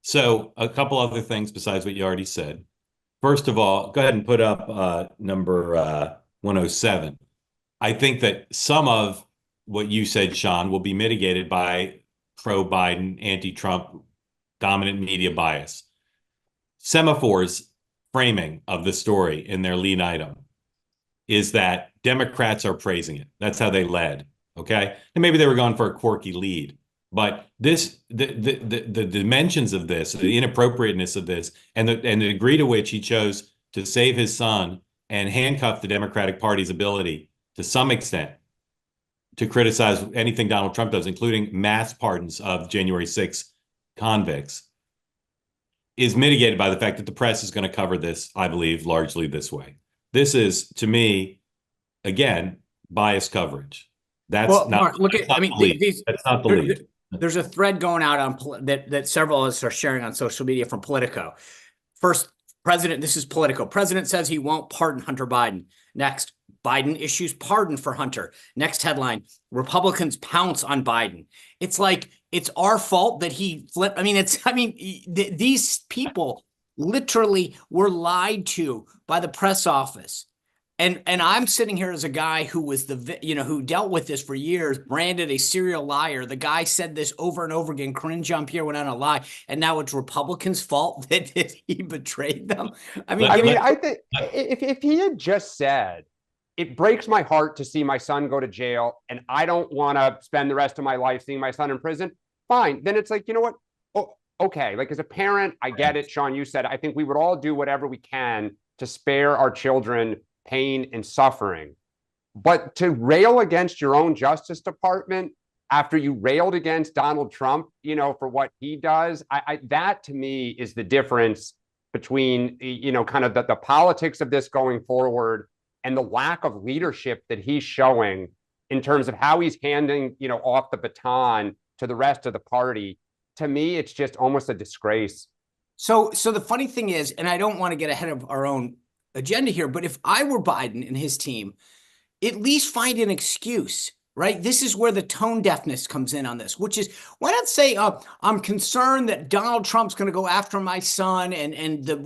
So a couple other things besides what you already said. First of all, go ahead and put up number 107. I think that some of what you said, Sean, will be mitigated by pro-Biden, anti-Trump, dominant media bias. Semaphor's framing of the story in their lead item is that Democrats are praising it. That's how they led. Okay. And maybe they were going for a quirky lead. But the dimensions of this, the inappropriateness of this, and the degree to which he chose to save his son and handcuff the Democratic Party's ability to some extent to criticize anything Donald Trump does, including mass pardons of January 6th convicts, is mitigated by the fact that the press is going to cover this, I believe, largely this way. This is, to me, again, biased coverage. That's Well, not, Mark, look that's at, I not mean, the lead. That's not the lead. there's a thread going out on that several of us are sharing on social media from Politico. First, president, this is Politico. President says he won't pardon Hunter Biden. Next, Biden issues pardon for Hunter. Next headline, Republicans pounce on Biden. It's like, it's our fault that he flipped. These people literally were lied to by the press office. And I'm sitting here as a guy who was who dealt with this for years, branded a serial liar. The guy said this over and over again. Corinne Jean-Pierre went on a lie, and now it's Republicans' fault that he betrayed them. I mean, Let, I give mean, me. let, I think let- if he had just said, it breaks my heart to see my son go to jail, and I don't want to spend the rest of my life seeing my son in prison, fine. Then it's like, you know what? Oh, okay. Like, as a parent, I get it. Sean, you said, I think we would all do whatever we can to spare our children pain and suffering. But to rail against your own Justice Department after you railed against Donald Trump, for what he does, that to me is the difference between, kind of the politics of this going forward and the lack of leadership that he's showing in terms of how he's handing, off the baton to the rest of the party. To me, it's just almost a disgrace. So the funny thing is, and I don't want to get ahead of our own agenda here, but if I were Biden and his team, at least find an excuse, right? This is where the tone deafness comes in on this, which is, why not say, I'm concerned that Donald Trump's going to go after my son, and the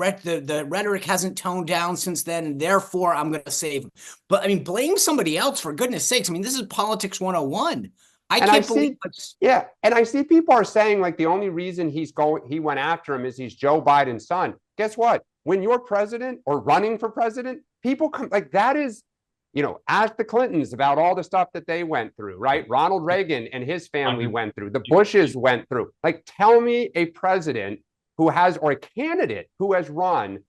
rhetoric hasn't toned down since then, and therefore I'm going to save him. But I mean, blame somebody else, for goodness sakes. I mean, this is politics 101. I And I can't believe see, it's. yeah, and I see people are saying like the only reason he went after him is he's Joe Biden's son. Guess what? When you're president or running for president, people come like that is, ask the Clintons about all the stuff that they went through, right? Ronald Reagan and his family went through, the Bushes went through. Like, tell me a president who has, or a candidate who has run,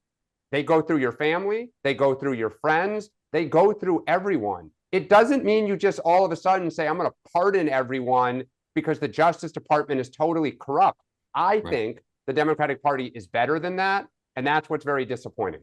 they go through your family, they go through your friends, they go through everyone. It doesn't mean you just all of a sudden say, I'm going to pardon everyone because the Justice Department is totally corrupt. I think the Democratic Party is better than that. And that's what's very disappointing.